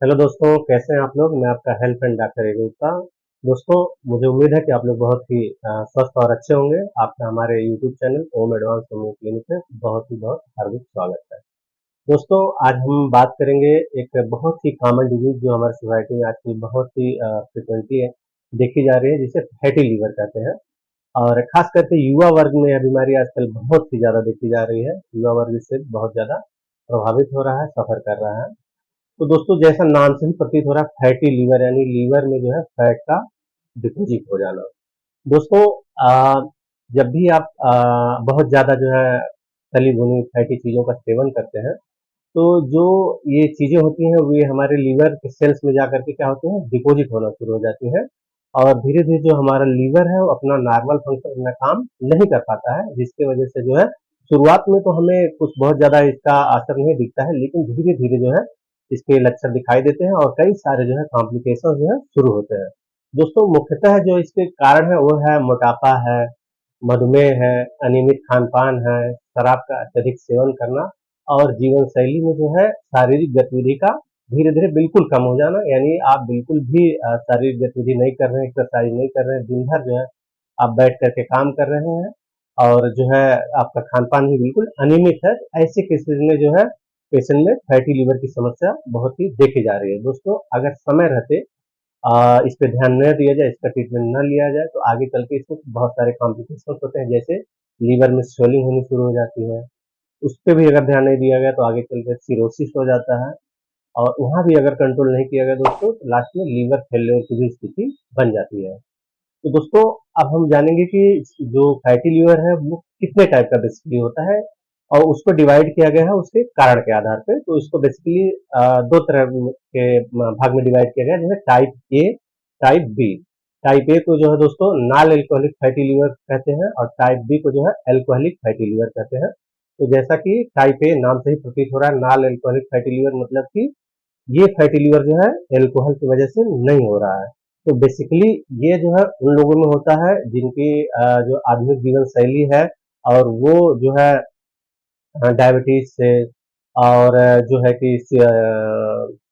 Hello दोस्तों, कैसे हैं आप लोग। मैं आपका हेल्थ एंड डॉक्टर गुप्ता। दोस्तों, मुझे उम्मीद है कि आप लोग बहुत ही स्वस्थ और अच्छे होंगे। आपका हमारे यूट्यूब चैनल ओम एडवांस होम्यो क्लिनिक में बहुत हार्दिक स्वागत है। दोस्तों, आज हम बात करेंगे एक बहुत ही कॉमन डिजीज जो हमारी सोसाइटी में आजकल बहुत ही फ्रिक्वेंटली देखी जा रही है, जिसे फैटी लीवर कहते हैं। और खास करके युवा वर्ग में यह बीमारी आजकल बहुत ही ज़्यादा देखी जा रही है। युवा वर्ग इससे बहुत ज़्यादा प्रभावित हो रहा है, सफ़र कर रहा है। तो दोस्तों, जैसा नाम से ही प्रतीत हो रहा है, फैटी लीवर यानी लीवर में जो है फैट का डिपॉजिट हो जाना। दोस्तों, जब भी आप बहुत ज़्यादा जो है तली भुनी फैटी चीज़ों का सेवन करते हैं, तो जो ये चीज़ें होती हैं वे हमारे लीवर के सेल्स में जा करके क्या होती हैं, डिपॉजिट होना शुरू हो जाती हैं। और धीरे धीरे जो हमारा लीवर है वो अपना नॉर्मल फंक्शन अपना काम नहीं कर पाता है, जिसकी वजह से जो है शुरुआत में तो हमें कुछ बहुत ज़्यादा इसका असर नहीं दिखता है, लेकिन धीरे धीरे जो है इसके लक्षण दिखाई देते हैं और कई सारे जो है कॉम्प्लिकेशन जो है शुरू होते हैं। दोस्तों, मुख्यतः जो इसके कारण है वो है मोटापा है, मधुमेह है, अनियमित खान-पान है, शराब का अत्यधिक सेवन करना और जीवन शैली में जो है शारीरिक गतिविधि का धीरे-धीरे बिल्कुल कम हो जाना। यानी आप बिल्कुल भी शारीरिक गतिविधि नहीं कर रहे हैं, एक्सरसाइज नहीं कर रहे हैं, दिन भर जो है आप बैठ कर के काम कर रहे हैं और जो है आपका खान-पान भी बिल्कुल अनियमित है। ऐसे केसेज़ में जो है पेशेंट में फैटी लिवर की समस्या बहुत ही देखी जा रही है। दोस्तों, अगर समय रहते इस पे ध्यान न दिया जाए, इसका ट्रीटमेंट न लिया जाए, तो आगे चल के इसमें बहुत सारे कॉम्प्लिकेशंस होते हैं, जैसे लीवर में स्वेलिंग होनी शुरू हो जाती है। उस पे भी अगर ध्यान नहीं दिया गया तो आगे चल के सिरोसिस हो जाता है और वहाँ भी अगर कंट्रोल नहीं किया गया दोस्तों, तो लास्ट में लीवर फेल्योर की भी स्थिति बन जाती है। तो दोस्तों, अब हम जानेंगे कि जो फैटी लीवर है वो कितने टाइप का बेसिकली होता है और उसको डिवाइड किया गया है उसके कारण के आधार पे। तो इसको बेसिकली दो तरह के भाग में डिवाइड किया गया है, जैसे type a, type b. Type a को जो है दोस्तों नॉन एल्कोहलिक फैटी लीवर कहते हैं और टाइप बी को जो है एल्कोहलिक फैटी लीवर कहते हैं। तो जैसा कि टाइप ए नाम से ही प्रतीत हो रहा है, नॉन एल्कोहलिक फैटी लीवर, मतलब कि ये फैटी लीवर जो है अल्कोहल की वजह से नहीं हो रहा है। तो बेसिकली ये जो है उन लोगों में होता है जिनकी जो आधुनिक जीवन शैली है और वो जो है डायबिटीज से और जो है कि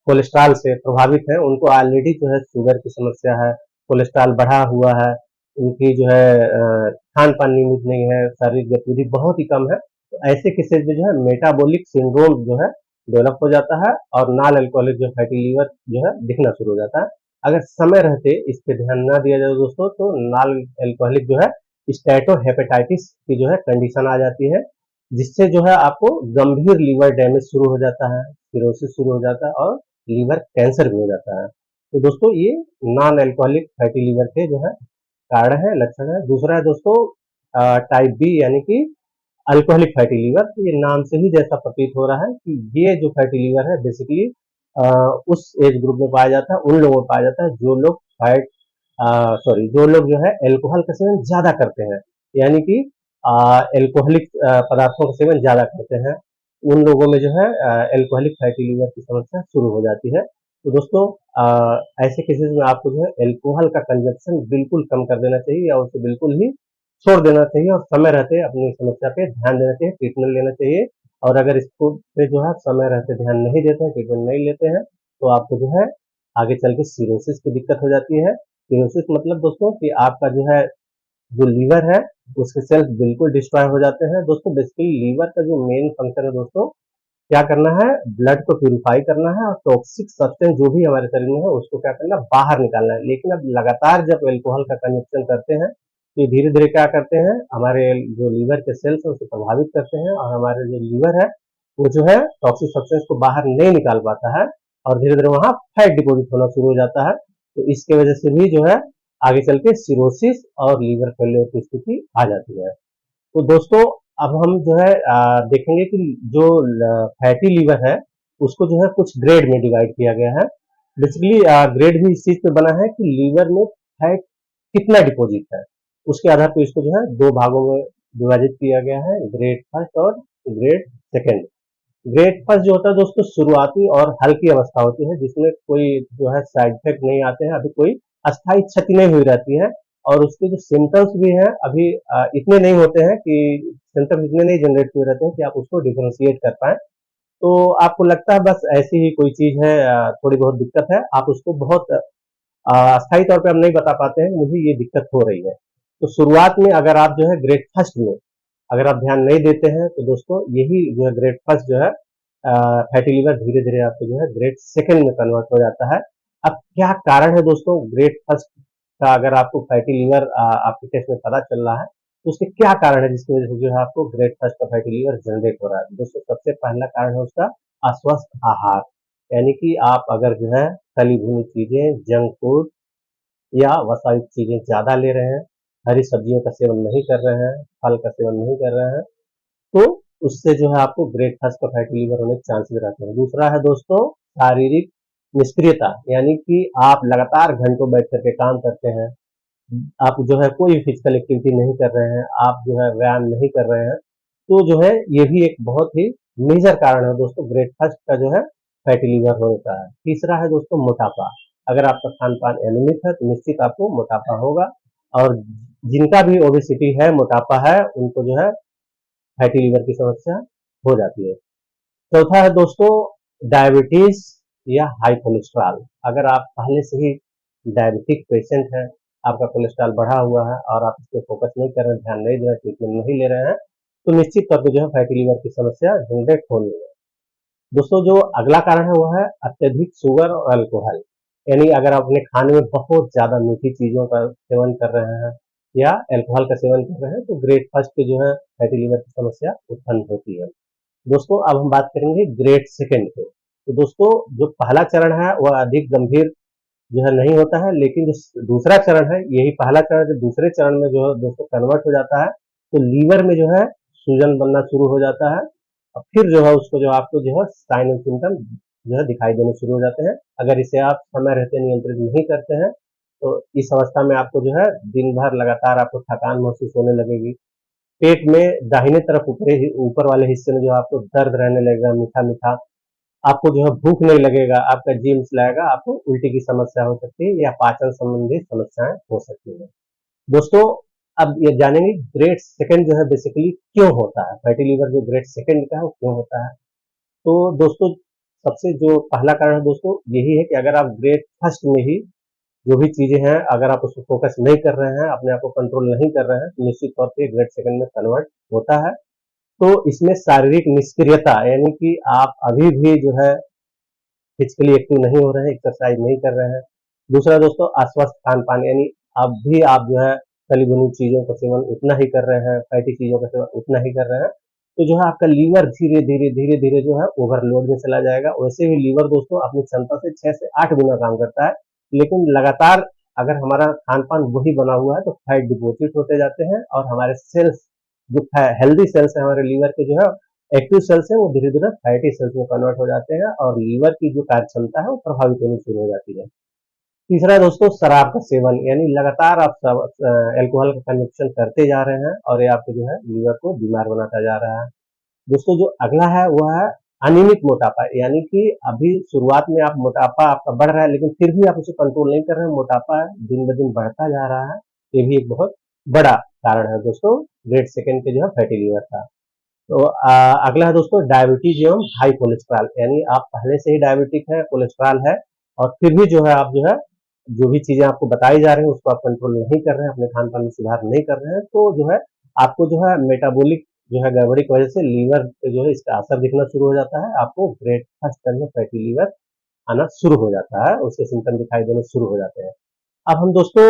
कोलेस्ट्रॉल से प्रभावित है, उनको ऑलरेडी जो है शुगर की समस्या है, कोलेस्ट्रॉल बढ़ा हुआ है, उनकी जो है खान पान नियमित नहीं है, शारीरिक गतिविधि बहुत ही कम है। तो ऐसे केसेज में जो है मेटाबॉलिक सिंड्रोम जो है डेवलप हो जाता है और नॉन अल्कोहलिक जो फैटी लीवर जो है दिखना शुरू हो जाता है। अगर समय रहते इस पे ध्यान ना दिया जाए दोस्तों, तो नॉन अल्कोहलिक जो है स्टेटोहेपेटाइटिस की जो है कंडीशन आ जाती है, जिससे जो है आपको गंभीर लीवर डैमेज शुरू हो जाता है, सिरोसिस शुरू हो जाता है और लीवर कैंसर भी हो जाता है। तो दोस्तों, ये नॉन अल्कोहलिक फैटी लीवर के जो है कारण है, लक्षण है। दूसरा है दोस्तों टाइप बी यानी कि अल्कोहलिक फैटी लीवर। तो ये नाम से ही जैसा प्रतीत हो रहा है कि ये जो फैटी लीवर है बेसिकली उस एज ग्रुप में पाया जाता है, उन लोगों में पाया जाता है जो लोग फैट जो लोग जो है अल्कोहल का सेवन ज़्यादा करते हैं, यानी कि अल्कोहलिक पदार्थों का सेवन ज़्यादा करते हैं, उन लोगों में जो है अल्कोहलिक फैटी लीवर की समस्या शुरू हो जाती है। तो दोस्तों, ऐसे केसेस में आपको जो है अल्कोहल का कंजप्शन बिल्कुल कम कर देना चाहिए या उसे बिल्कुल ही छोड़ देना चाहिए और समय रहते अपनी समस्या पे ध्यान देना चाहिए, ट्रीटमेंट लेना चाहिए। और अगर इसको पे जो है समय रहते ध्यान नहीं देते हैं, ट्रीटमेंट नहीं लेते हैं, तो आपको जो है आगे चल के सिरोसिस की दिक्कत हो जाती है। सिरोसिस मतलब दोस्तों कि आपका जो है जो लीवर है उसके सेल्स बिल्कुल डिस्ट्रॉय हो जाते हैं। दोस्तों, बेसिकली लीवर का जो मेन फंक्शन है दोस्तों, क्या करना है, ब्लड को प्यूरिफाई करना है और टॉक्सिक सब्सटेंस जो भी हमारे शरीर में है उसको क्या करना है, बाहर निकालना है। लेकिन अब लगातार जब अल्कोहल का कंजप्शन करते हैं तो धीरे धीरे क्या करते हैं, हमारे जो लीवर के सेल्स है उसे प्रभावित करते हैं और हमारे जो लीवर है वो जो है टॉक्सिक सब्सटेंस को बाहर नहीं निकाल पाता है और धीरे धीरे वहां फैट डिपोजिट होना शुरू हो जाता है। तो इसके वजह से भी जो है आगे चल के सिरोसिस और लीवर फेलियर की स्थिति आ जाती है। तो दोस्तों, अब हम जो है देखेंगे कि जो फैटी लीवर है उसको जो है कुछ ग्रेड में डिवाइड किया गया है। बेसिकली ग्रेड भी इस चीज पे बना है कि लीवर में फैट कितना डिपॉजिट है, उसके आधार पर इसको जो है दो भागों में विभाजित किया गया है, ग्रेड फर्स्ट और ग्रेड सेकेंड। ग्रेड फर्स्ट जो होता है दोस्तों शुरुआती और हल्की अवस्था होती है, जिसमें कोई जो है साइड इफेक्ट नहीं आते हैं, अभी कोई अस्थायी क्षति नहीं हुई रहती है और उसके जो सिम्टम्स भी हैं अभी इतने नहीं होते हैं कि सिम्टम्स इतने नहीं जनरेट हुए रहते हैं कि आप उसको डिफरेंशिएट कर पाए। तो आपको लगता है बस ऐसी ही कोई चीज है, थोड़ी बहुत दिक्कत है, आप उसको बहुत अस्थायी तौर पे हम नहीं बता पाते हैं मुझे ये दिक्कत हो रही है। तो शुरुआत में अगर आप जो है ग्रेड फर्स्ट में अगर आप ध्यान नहीं देते हैं तो दोस्तों यही जो है ग्रेड फर्स्ट जो है फैटी लिवर धीरे धीरे आपको जो है ग्रेड सेकंड में कन्वर्ट हो जाता है। अब क्या कारण है दोस्तों ग्रेड फर्स्ट का, अगर आपको फैटी लिवर आपके केस में पता चल रहा है तो उसके क्या कारण है जिसकी वजह से जो है आपको ग्रेड फर्स्ट का फैटी लिवर जनरेट हो रहा है। दोस्तों सबसे पहला कारण है उसका अस्वस्थ आहार, यानी कि आप अगर जो है तली भुनी चीजें, जंक फूड या वसायुक्त चीजें ज्यादा ले रहे हैं, हरी सब्जियों का सेवन नहीं कर रहे हैं, फल का सेवन नहीं कर रहे हैं, तो उससे जो है आपको ग्रेड फर्स्ट का फैटी लीवर होने के चांसेस रहते हैं। दूसरा है दोस्तों शारीरिक निष्क्रियता, यानी कि आप लगातार घंटों बैठ करके काम करते हैं, आप जो है कोई फिजिकल एक्टिविटी नहीं कर रहे हैं, आप जो है व्यायाम नहीं कर रहे हैं, तो जो है ये भी एक बहुत ही मेजर कारण है दोस्तों ग्रेड फर्स्ट का जो है फैटी लीवर होने का है। तीसरा है दोस्तों मोटापा, अगर आपका खान पान अनियमित है तो निश्चित आपको मोटापा होगा, और जिनका भी ओबेसिटी है, मोटापा है, उनको जो है फैटी लीवर की समस्या हो जाती है। चौथा है दोस्तों डायबिटीज या हाई कोलेस्ट्रॉल, अगर आप पहले से ही डायबिटिक पेशेंट हैं, आपका कोलेस्ट्रॉल बढ़ा हुआ है और आप इस पे फोकस नहीं कर रहे हैं, ध्यान नहीं दे रहे हैं, ट्रीटमेंट नहीं ले रहे हैं, तो निश्चित तौर पे जो है फैटी लीवर की समस्या जनरेट होनी है। दोस्तों जो अगला कारण है वो है अत्यधिक शुगर और अल्कोहल, यानी अगर आप अपने खाने में बहुत ज्यादा मीठी चीजों का सेवन कर रहे हैं या अल्कोहल का सेवन कर रहे हैं तो ग्रेड फर्स्ट पे जो है फैटी लीवर की समस्या उत्पन्न होती है। दोस्तों अब हम बात करेंगे ग्रेड सेकंड पे। तो दोस्तों जो पहला चरण है वह अधिक गंभीर जो है नहीं होता है, लेकिन जो दूसरा चरण है, यही पहला चरण जो दूसरे चरण में जो है दोस्तों कन्वर्ट हो जाता है, तो लीवर में जो है सूजन बनना शुरू हो जाता है, और फिर जो है उसको जो आपको जो है साइन एंड सिम्टम जो है दिखाई देने शुरू हो जाते हैं। अगर इसे आप समय रहते नियंत्रित नहीं करते हैं तो इस अवस्था में आपको जो है दिन भर लगातार आपको थकान महसूस होने लगेगी, पेट में दाहिने तरफ ऊपर वाले हिस्से में जो आपको दर्द रहने लगेगा, मीठा मीठा, आपको जो है भूख नहीं लगेगा, आपका जी मिचलाएगा, आपको उल्टी की समस्या हो सकती है या पाचन संबंधी समस्याएं हो सकती है। दोस्तों अब ये जानेंगे ग्रेड सेकंड जो है बेसिकली क्यों होता है, फैटी लीवर जो ग्रेड सेकंड का है वो क्यों होता है। तो दोस्तों सबसे जो पहला कारण है दोस्तों यही है कि अगर आप ग्रेड फर्स्ट में ही जो भी चीजें हैं अगर आप उसको फोकस नहीं कर रहे हैं, अपने आप को कंट्रोल नहीं कर रहे हैं, तो निश्चित तौर पे ग्रेड सेकंड में कन्वर्ट होता है। तो इसमें शारीरिक निष्क्रियता, यानी कि आप अभी भी जो है फिजिकली एक्टिव नहीं हो रहे हैं, एक्सरसाइज नहीं कर रहे हैं। दूसरा दोस्तों अस्वस्थ खान पान, यानी अब भी आप जो है तली भुनी चीजों का सेवन उतना ही कर रहे हैं, फैटी चीजों का सेवन उतना ही कर रहे हैं, तो जो है आपका लीवर धीरे धीरे धीरे धीरे जो है ओवरलोड में चला जाएगा। वैसे भी लीवर दोस्तों अपनी क्षमता से 6 से 8 गुना काम करता है, लेकिन लगातार अगर हमारा खान पान वही बना हुआ है तो फैट डिपोजिट होते जाते हैं और हमारे सेल्स जो हेल्दी सेल्स है हमारे लीवर के जो है एक्टिव सेल्स है वो धीरे धीरे फैटी सेल्स में कन्वर्ट हो जाते हैं और लीवर की जो कार्य क्षमता है वो प्रभावित होनी शुरू हो जाती है। तीसरा दोस्तों शराब का सेवन, यानी लगातार आप अल्कोहल का कंजप्शन करते जा रहे हैं और ये आपको जो है लीवर को बीमार बनाता जा रहा है। दोस्तों जो अगला है वो है अनियमित मोटापा, यानी कि अभी शुरुआत में आप मोटापा आपका बढ़ रहा है लेकिन फिर भी आप उसे कंट्रोल नहीं कर रहे हैं, मोटापा दिन ब दिन बढ़ता जा रहा है, ये भी एक बहुत बड़ा कारण है दोस्तों ग्रेड सेकंड के जो है फैटी लीवर का। तो अगला है दोस्तों डायबिटीज एवं हाई कोलेस्ट्रॉल, यानी आप पहले से ही डायबिटिक है, कोलेस्ट्रॉल है, और फिर भी जो है आप जो भी चीजें आपको बताई जा रही हैं उसको आप कंट्रोल नहीं कर रहे हैं, अपने खान पान में सुधार नहीं कर रहे हैं, तो जो है आपको जो है मेटाबॉलिक जो है गड़बड़ी की वजह से लीवर पे जो है इसका असर दिखना शुरू हो जाता है, आपको ग्रेड फर्स्ट का जो फैटी लीवर आना शुरू हो जाता है, उसके सिम्टम दिखाई देने शुरू हो जाते हैं। अब हम दोस्तों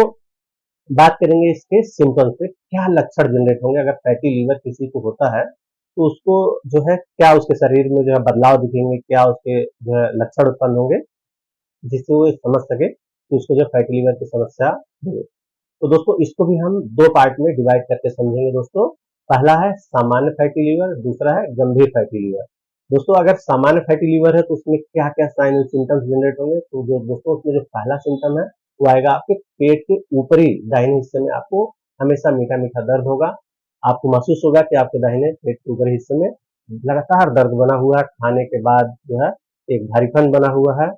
बात करेंगे इसके सिम्टम्स पे, क्या लक्षण जनरेट होंगे अगर फैटी लीवर किसी को होता है, तो उसको जो है क्या उसके शरीर में जो है बदलाव दिखेंगे, क्या उसके जो है लक्षण उत्पन्न होंगे, जिससे वो समझ सके कि उसको जो फैटी लीवर की समस्या है। तो दोस्तों इसको भी हम 2 पार्ट में डिवाइड करके समझेंगे दोस्तों। पहला है सामान्य फैटी लीवर, दूसरा है गंभीर फैटी लीवर। दोस्तों अगर सामान्य फैटी लीवर है तो उसमें क्या-क्या साइन एंड सिम्पटम्स जनरेट होंगे, तो जो दोस्तों उसमें जो पहला सिम्पटम है वो आएगा आपके पेट के ऊपरी दाहिने हिस्से में आपको हमेशा मीठा-मीठा दर्द होगा। आपको महसूस होगा कि आपके दाहिने पेट के ऊपरी हिस्से में लगातार दर्द बना हुआ है, खाने के बाद जो है एक भारीपन बना हुआ है।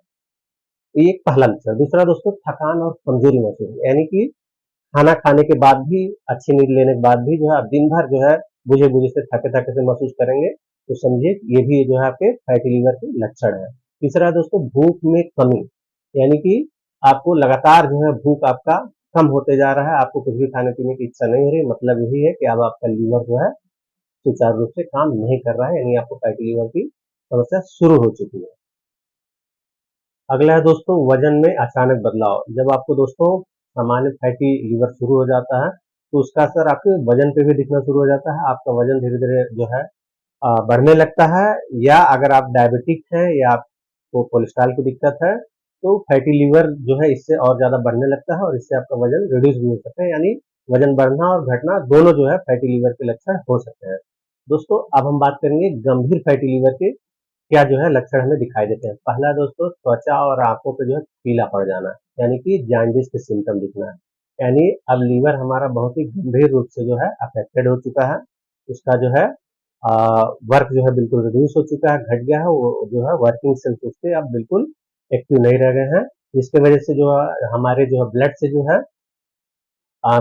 ये एक पहला लक्षण। दूसरा दोस्तों थकान और कमजोरी महसूस, यानी कि खाना खाने के बाद भी, अच्छी नींद लेने के बाद भी जो है आप दिन भर जो है बुझे-बुझे से थके-थके से महसूस करेंगे। तो समझिए ये भी जो है आपके फैटी लीवर के लक्षण है। तीसरा है दोस्तों भूख में कमी, यानी कि आपको लगातार जो है भूख आपका कम होते जा रहा है, आपको कुछ भी खाने पीने की इच्छा नहीं हो रही, मतलब यही है कि अब आपका लीवर जो है सुचारू रूप से काम नहीं कर रहा है, यानी आपको फैटी लीवर की समस्या शुरू हो चुकी है। अगला है दोस्तों वजन में अचानक बदलाव। जब आपको दोस्तों सामान्य फैटी लीवर शुरू हो जाता है तो उसका असर आपके वजन पे भी दिखना शुरू हो जाता है। आपका वजन धीरे धीरे जो है बढ़ने लगता है, या अगर आप डायबिटिक हैं या आपको कोलेस्ट्रॉल की दिक्कत है तो फैटी लीवर जो है इससे और ज़्यादा बढ़ने लगता है और इससे आपका वजन रिड्यूस भी हो सकता है, यानी वजन बढ़ना और घटना दोनों जो है फैटी लीवर के लक्षण हो सकते हैं। दोस्तों अब हम बात करेंगे गंभीर फैटी लीवर के क्या जो है लक्षण हमें दिखाई देते हैं। पहला दोस्तों त्वचा और आंखों पे जो है पीला पड़ जाना, यानी कि जॉन्डिस के सिम्टम दिखना है, यानी अब लीवर हमारा बहुत ही गंभीर रूप से जो है अफेक्टेड हो चुका है। उसका जो है वर्क जो है बिल्कुल रिड्यूस हो चुका है, घट गया है, वो जो है वर्किंग सेल्स उसके अब बिल्कुल एक्टिव नहीं रह गए हैं, जिसकी वजह से जो है हमारे जो है ब्लड से जो है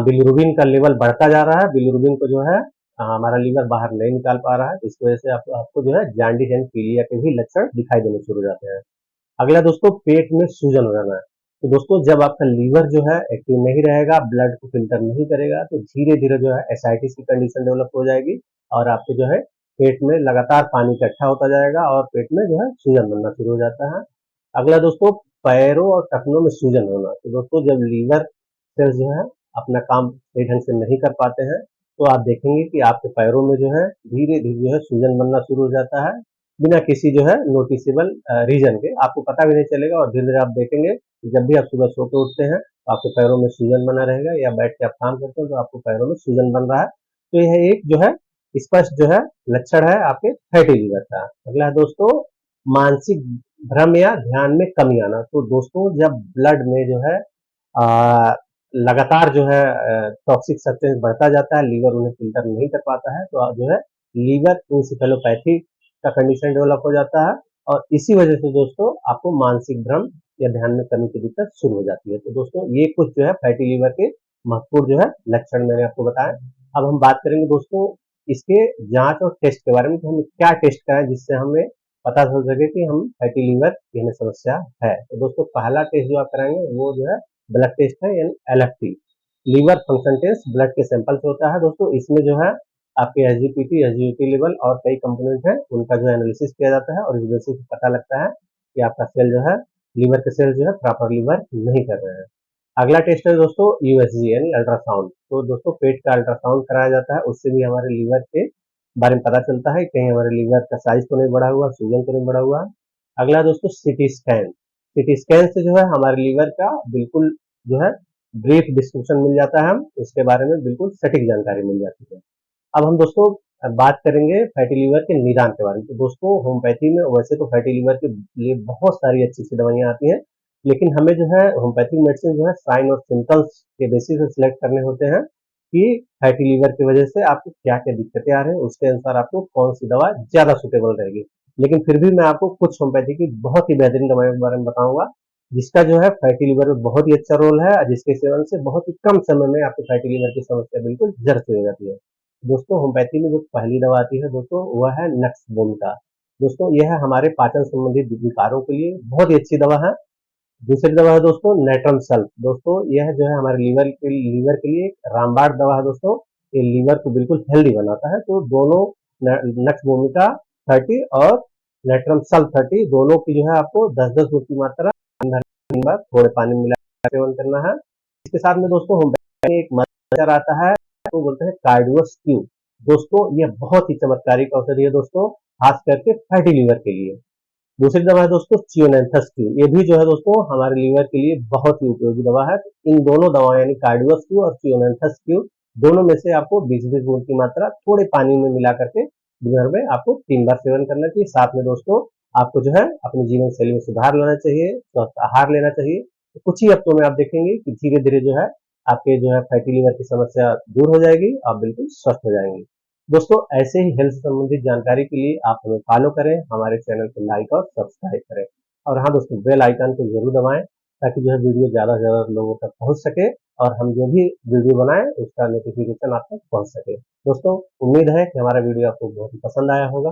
बिलिरुबिन का लेवल बढ़ता जा रहा है, बिलिरुबिन को जो है हमारा लीवर बाहर नहीं निकाल पा रहा है, इस वजह से आपको जो है जॉन्डिस एंड पीलिया के भी लक्षण दिखाई देने शुरू हो जाते हैं। अगला दोस्तों पेट में सूजन हो जाना है। तो दोस्तों जब आपका लीवर जो है एक्टिव नहीं रहेगा, ब्लड को फिल्टर नहीं करेगा, तो धीरे धीरे जो है एसाइटिस की कंडीशन डेवलप हो जाएगी और आपके जो है पेट में लगातार पानी इकट्ठा होता जाएगा और पेट में जो है सूजन बनना शुरू हो जाता है। अगला दोस्तों पैरों और टखनों में सूजन होना। तो दोस्तों जब लीवर सेल्स जो है अपना काम सही ढंग से नहीं कर पाते हैं तो आप देखेंगे कि आपके पैरों में जो है धीरे धीरे जो है सूजन बनना शुरू हो जाता है, बिना किसी जो है नोटिसेबल रीजन के, आपको पता भी नहीं चलेगा और धीरे धीरे आप देखेंगे कि जब भी आप सुबह सो के उठते हैं तो आपके पैरों में सूजन बना रहेगा, या बैठ के आप काम करते हैं तो आपको पैरों में सूजन बन रहा है। तो यह एक जो है स्पष्ट जो है लक्षण है आपके फैटी लीवर का। अगला है दोस्तों मानसिक भ्रम या ध्यान में कमी आना। तो दोस्तों जब ब्लड में जो है अ, लगातार जो है टॉक्सिक सब्सटेंस बढ़ता जाता है, लीवर उन्हें फ़िल्टर नहीं कर पाता है, तो जो है लीवर इंसेफेलोपैथी का कंडीशन डेवलप हो जाता है और इसी वजह से दोस्तों आपको मानसिक भ्रम या ध्यान में कमी की दिक्कत शुरू हो जाती है। तो दोस्तों ये कुछ जो है फैटी लीवर के महत्वपूर्ण जो है लक्षण मैंने आपको बताए। अब हम बात करेंगे दोस्तों इसके जाँच और टेस्ट के बारे में कि हम क्या टेस्ट कराएँ जिससे हमें पता चल सके कि हम फैटी लीवर की हमें समस्या है। तो दोस्तों पहला टेस्ट जो आप कराएँगे वो जो है ब्लड टेस्ट है, यानी LFT, liver function test blood के सैंपल से होता है दोस्तों। इसमें जो है आपके एसजीपीटी, एसजीओटी लेवल और कई कंपोनेंट हैं, उनका जो है एनालिसिस किया जाता है और इस बेसिस पे पता लगता है कि आपका सेल जो है लीवर के सेल जो है प्रॉपर वर्क नहीं कर रहे हैं। अगला टेस्ट है दोस्तों यूएसजी यानी अल्ट्रासाउंड। तो दोस्तों पेट का अल्ट्रासाउंड कराया जाता है, उससे भी हमारे लीवर के बारे में पता चलता है कहीं हमारे लीवर का साइज तो नहीं बढ़ा हुआ, सूजन तो नहीं बढ़ा हुआ। अगला दोस्तों सीटी स्कैन। सीटी स्कैन से जो है हमारे लीवर का बिल्कुल जो है ब्रीफ डिस्क्रिप्शन मिल जाता है, हम उसके बारे में बिल्कुल सटीक जानकारी मिल जाती है। अब हम दोस्तों बात करेंगे फैटी लीवर के निदान के बारे में। तो दोस्तों होम्योपैथी में वैसे तो फैटी लीवर के लिए बहुत सारी अच्छी-अच्छी दवाइयाँ आती हैं, लेकिन हमें जो है होम्योपैथिक मेडिसिन जो है साइन और सिम्पटम्स के बेसिस पे सिलेक्ट करने होते हैं कि फैटी लीवर की वजह से आपको क्या-क्या दिक्कतें आ रही हैं, उसके अनुसार आपको कौन-सी दवा ज़्यादा सूटेबल रहेगी। लेकिन फिर भी मैं आपको कुछ होम्योपैथी की बहुत ही बेहतरीन दवाइयों के बारे में बताऊँगा, जिसका जो है फैटी लीवर में बहुत ही अच्छा रोल है, जिसके सेवन से बहुत ही कम समय में आपको फैटी लीवर की समस्या बिल्कुल जड़ से हो जाती है। दोस्तों होम्योपैथी में जो पहली दवा आती है दोस्तों वह है नक्सबोमिका। दोस्तों यह हमारे पाचन संबंधी विकारों के लिए बहुत ही अच्छी दवा है। दूसरी दवा है दोस्तों नेट्रम सल्फ। दोस्तों यह जो है हमारे लीवर के लिए एक रामबाण दवा है दोस्तों। ये लीवर को बिल्कुल हेल्दी बनाता है। तो दोनों नक्सबोमिका 30 और नेट्रम सल्फ 30 दोनों की जो है आपको 10-10 गुण की मात्रा दिन भर थोड़े पानी में मिला सेवन करना है। इसके साथ में दोस्तों होम्योपैथी में एक मच्छर आता है तो बोलते हैं कार्डियोस क्यू। दोस्तों यह बहुत ही चमत्कारिक औषधि है दोस्तों, खास करके फैटी लीवर के लिए। दूसरी दवा है दोस्तों चियोनेंथस क्यू। ये भी जो है दोस्तों हमारे लीवर के लिए बहुत ही उपयोगी दवा है। इन दोनों दवाओं यानी कार्डियोस क्यू और चियोनेंथस क्यू दोनों में से आपको 20-20 गुण की मात्रा थोड़े पानी में मिला करके दिन भर में आपको 3 बार सेवन करना चाहिए। साथ में दोस्तों आपको जो है अपनी जीवन शैली में सुधार लाना चाहिए, स्वस्थ आहार लेना चाहिए। तो कुछ ही हफ्तों में आप देखेंगे कि धीरे-धीरे जो है आपके जो है फैटी लीवर की समस्या दूर हो जाएगी, आप बिल्कुल स्वस्थ हो जाएंगे। दोस्तों ऐसे ही हेल्थ से संबंधित जानकारी के लिए आप हमें फॉलो करें, हमारे चैनल को लाइक और सब्सक्राइब करें और हाँ दोस्तों बेल आइकन को जरूर दबाएं ताकि जो है वीडियो ज़्यादा से ज़्यादा लोगों तक पहुंच सके और हम जो भी वीडियो बनाएं उसका नोटिफिकेशन आप तक पहुंच सके। दोस्तों उम्मीद है कि हमारा वीडियो आपको बहुत ही पसंद आया होगा।